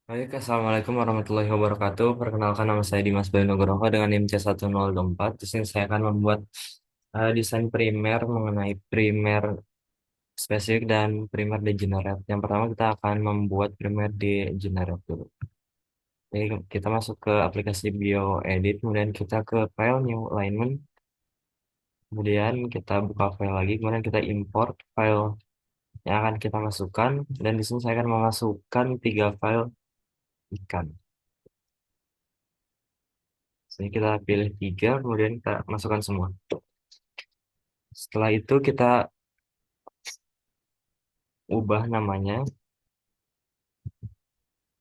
Baik, Assalamualaikum warahmatullahi wabarakatuh. Perkenalkan nama saya Dimas Bayu Nugroho dengan NIM C1024. Di sini saya akan membuat desain primer mengenai primer spesifik dan primer degenerate. Yang pertama kita akan membuat primer degenerate dulu. Jadi kita masuk ke aplikasi BioEdit, kemudian kita ke file New Alignment, kemudian kita buka file lagi, kemudian kita import file yang akan kita masukkan, dan di sini saya akan memasukkan 3 file ikan. Sini kita pilih 3, kemudian kita masukkan semua. Setelah itu kita ubah namanya,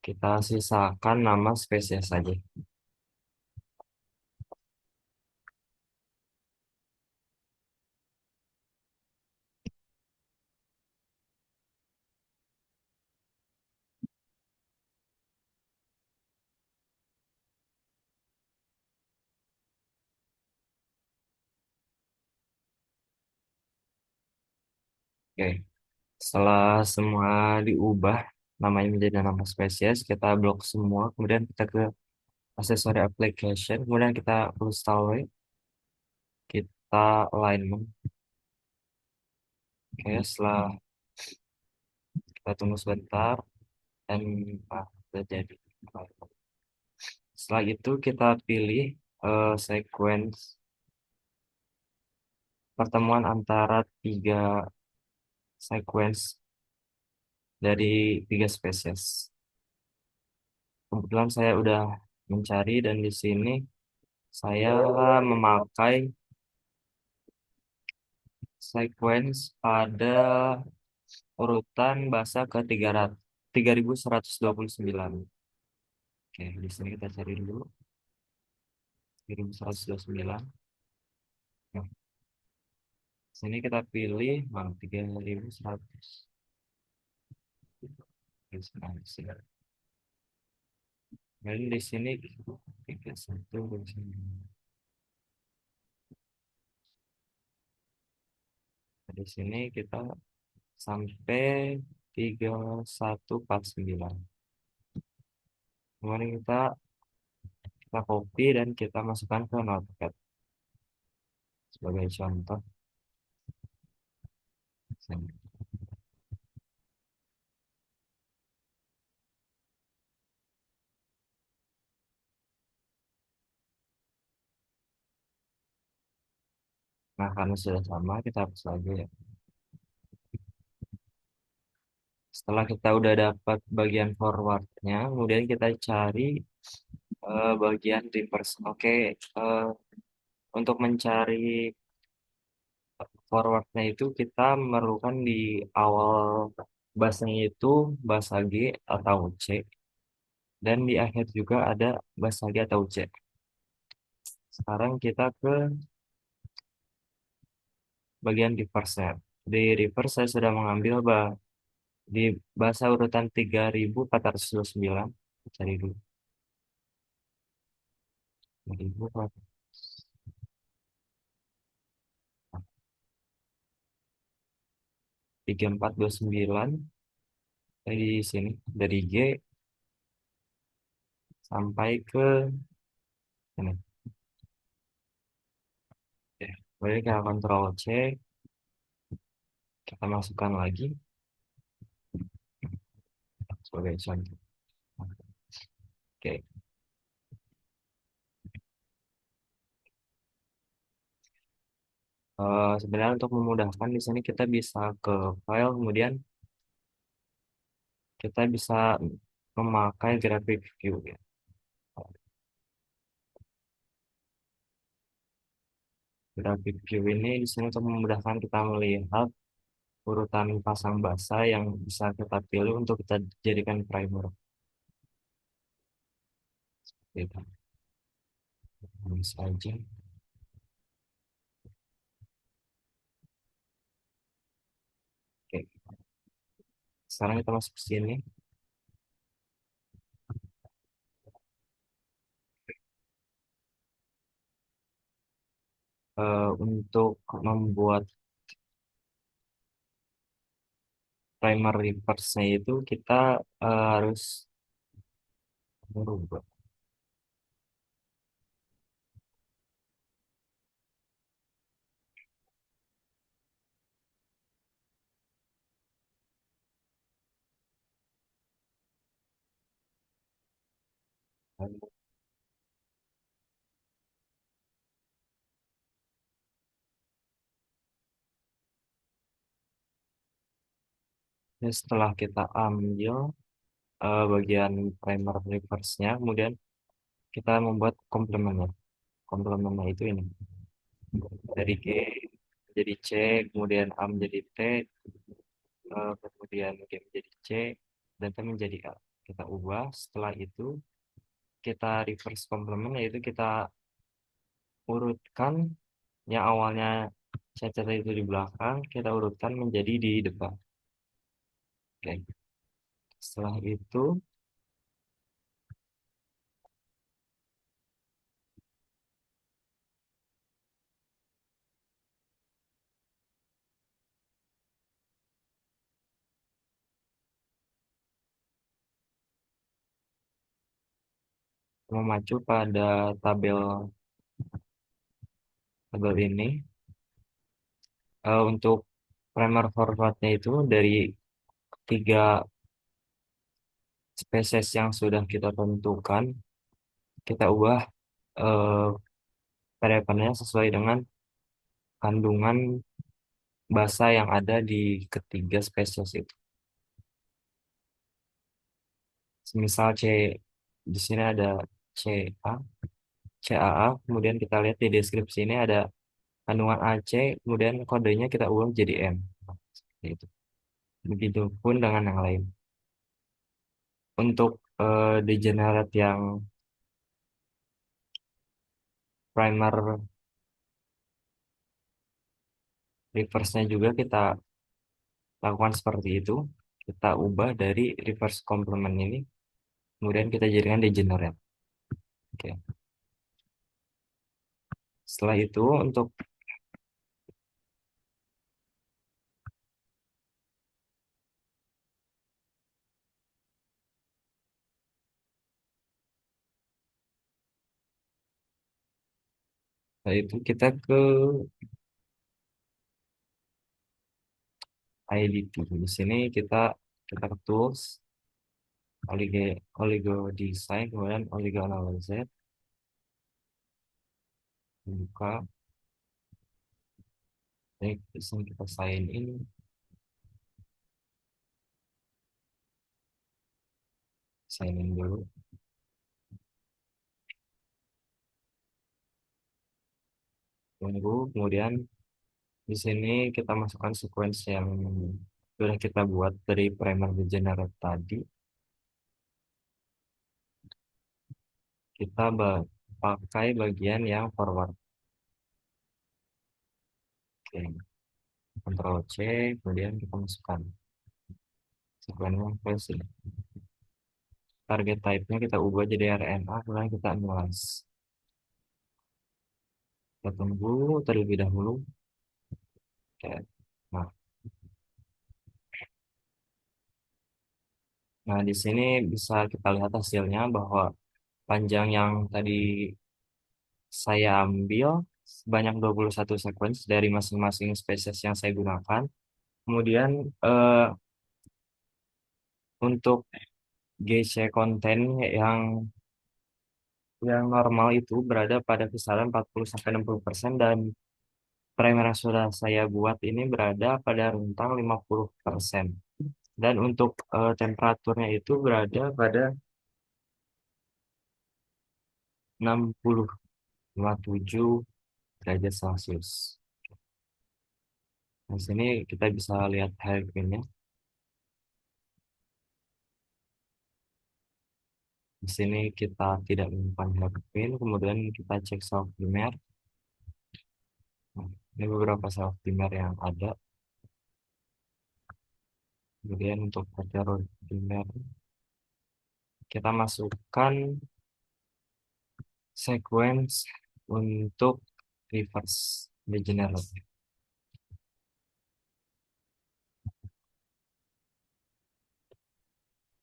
kita sisakan nama spesies saja. Oke, setelah semua diubah namanya menjadi nama spesies, kita blok semua, kemudian kita ke aksesori application, kemudian kita install, kita alignment. Oke, setelah kita tunggu sebentar dan sudah jadi. Setelah itu kita pilih sequence pertemuan antara 3 sequence dari 3 spesies. Kebetulan saya udah mencari dan di sini saya memakai sequence pada urutan bahasa ke 3129. Oke, di sini kita cari dulu 3129. Nah, sini kita pilih 3100. Nah, di sini. Dan di sini 31 di sini. Di sini kita sampai 3149. Kemudian kita copy dan kita masukkan ke Notepad sebagai contoh. Nah, karena sudah sama, kita hapus lagi ya. Setelah kita udah dapat bagian forwardnya, kemudian kita cari bagian reverse. Oke, untuk mencari forwardnya itu kita memerlukan di awal bahasanya itu bahasa G atau C, dan di akhir juga ada bahasa G atau C. Sekarang kita ke bagian reverse-nya. Di reverse saya sudah mengambil di bahasa urutan 3429. Cari dulu. 3429 dari sini, dari G sampai ke ini. Oke. Kemudian kita Ctrl C, kita masukkan lagi sebagai contoh. Oke. Sebenarnya untuk memudahkan di sini kita bisa ke file, kemudian kita bisa memakai graphic view ya. Graphic view ini di sini untuk memudahkan kita melihat urutan pasang basa yang bisa kita pilih untuk kita jadikan primer. Gitu. Bisa aja. Oke. Sekarang kita masuk ke sini. Untuk membuat primer reverse-nya itu kita harus Merubah. Ya, setelah kita ambil bagian primer reverse-nya, kemudian kita membuat komplemennya. Komplemennya itu ini. Dari G jadi C, kemudian A menjadi T, kemudian G menjadi C, dan T menjadi A. Kita ubah, setelah itu kita reverse komplement, yaitu kita urutkan yang awalnya cacat itu di belakang, kita urutkan menjadi di depan. Oke. Setelah itu memacu pada tabel tabel ini. Untuk primer forwardnya itu dari tiga spesies yang sudah kita tentukan, kita ubah eh, variabelnya sesuai dengan kandungan basa yang ada di ketiga spesies itu. Misal di sini ada CA, CAA, kemudian kita lihat di deskripsi ini ada kandungan AC, kemudian kodenya kita ubah jadi M. Seperti itu. Begitupun dengan yang lain. Untuk degenerate yang primer reverse-nya juga kita lakukan seperti itu. Kita ubah dari reverse complement ini, kemudian kita jadikan degenerate. Oke. Setelah itu untuk setelah itu kita ke IDT. Di sini kita ke tools, oligo design, kemudian oligo analyzer, buka. Ini di sini kita sign in dulu. Tunggu, kemudian di sini kita masukkan sequence yang sudah kita buat dari primer degenerate tadi. Kita pakai bagian yang forward. Oke, Ctrl C, kemudian kita masukkan sequence ke sini. Target type-nya kita ubah jadi RNA, kemudian kita analyze. Kita tunggu terlebih dahulu. Oke. Nah, nah, di sini bisa kita lihat hasilnya bahwa panjang yang tadi saya ambil sebanyak 21 sequence dari masing-masing spesies yang saya gunakan. Kemudian untuk GC konten yang normal itu berada pada kisaran 40-60%, dan primer yang sudah saya buat ini berada pada rentang 50%. Dan untuk temperaturnya itu berada pada 60,7 derajat Celcius. Di sini kita bisa lihat harganya. Di sini kita tidak menyimpan hairpin, kemudian kita cek self primer. Nah, ini beberapa self primer yang ada. Kemudian untuk primer kita masukkan sequence untuk reverse degenerate.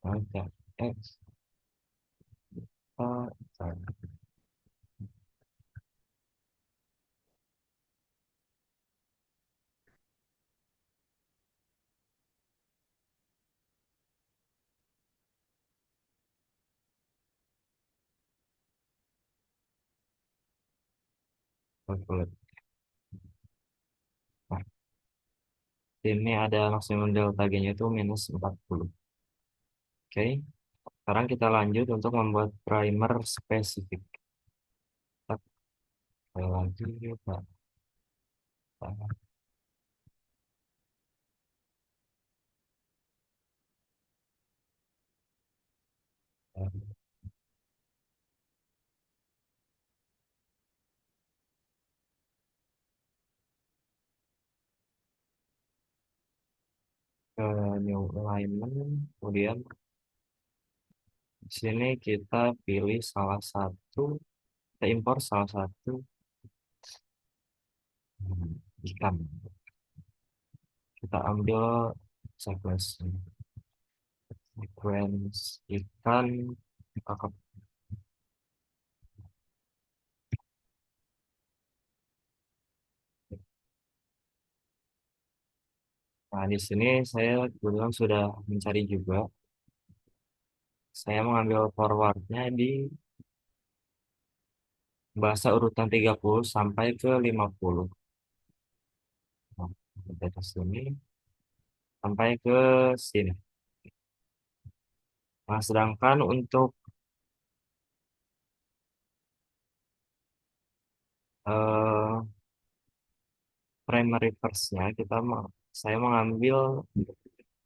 Oke. Sorry. Calculate. Nah, ini ada maksimum delta G-nya itu minus 40. Oke, sekarang kita lanjut untuk membuat primer spesifik. Kita sekali lagi, kita, ke new alignment, kemudian di sini kita pilih salah satu, kita impor salah satu ikan. Kita ambil sequence sequence ikan kakap. Nah, di sini saya kebetulan sudah mencari juga. Saya mengambil forwardnya di bahasa urutan 30 sampai ke 50. Nah, dari sini sampai ke sini. Nah, sedangkan untuk eh, primary verse-nya saya mengambil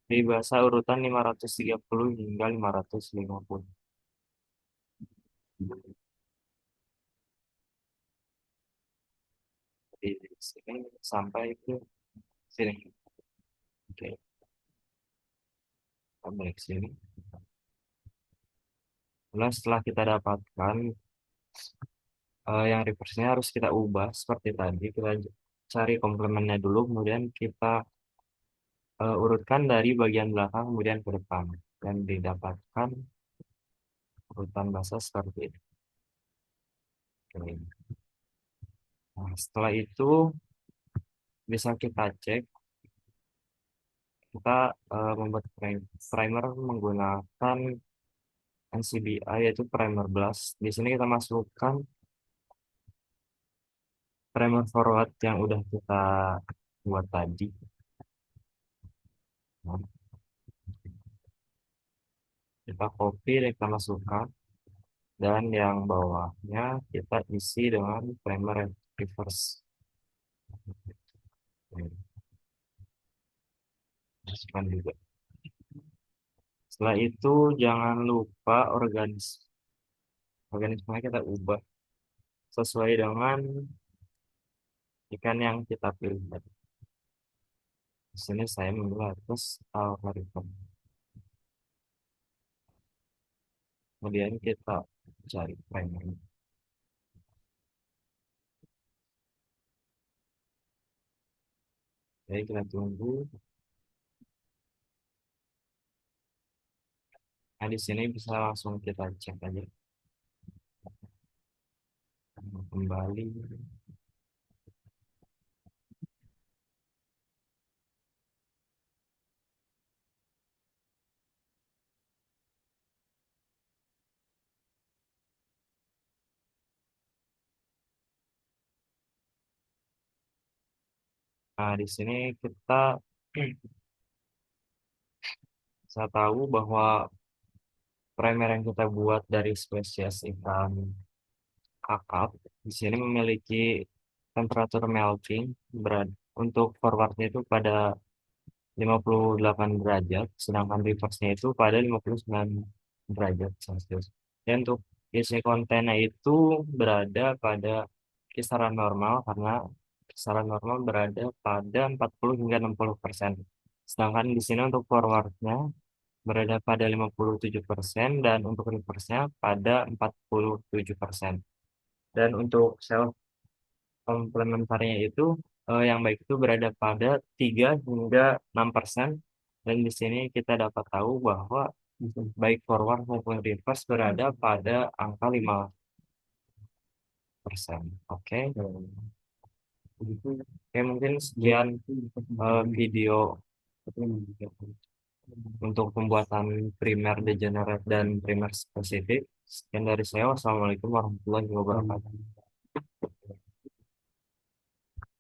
di bahasa urutan 530 hingga 550. Di sini sampai ke sini. Oke, kita balik sini. Nah, setelah kita dapatkan yang reverse-nya harus kita ubah seperti tadi. Kita cari komplemennya dulu, kemudian kita urutkan dari bagian belakang kemudian ke depan. Dan didapatkan urutan bahasa seperti ini. Oke. Nah, setelah itu bisa kita cek, kita membuat primer menggunakan NCBI yaitu primer blast. Di sini kita masukkan primer forward yang udah kita buat tadi. Nah, kita copy dan kita masukkan. Dan yang bawahnya kita isi dengan primer reverse. Oke, masukkan juga. Setelah itu jangan lupa organismenya kita ubah sesuai dengan ikan yang kita pilih tadi. Di sini saya memilih atas algoritma. Kemudian kita cari primer. Oke, kita tunggu. Nah, di sini bisa langsung kita cek aja. Kembali. Nah, di sini kita bisa tahu bahwa primer yang kita buat dari spesies ikan kakap di sini memiliki temperatur melting untuk forwardnya itu pada 58 derajat, sedangkan reverse-nya itu pada 59 derajat Celcius. Dan untuk isi kontennya itu berada pada kisaran normal karena kisaran normal berada pada 40 hingga 60%. Sedangkan di sini untuk forwardnya berada pada 57% dan untuk reverse-nya pada 47%. Dan untuk self komplementarnya itu yang baik itu berada pada 3 hingga 6%. Dan di sini kita dapat tahu bahwa baik forward maupun reverse berada pada angka 5%. Oke. Oke, mungkin sekian video untuk pembuatan primer degenerate dan primer spesifik. Sekian dari saya. Wassalamualaikum warahmatullahi wabarakatuh.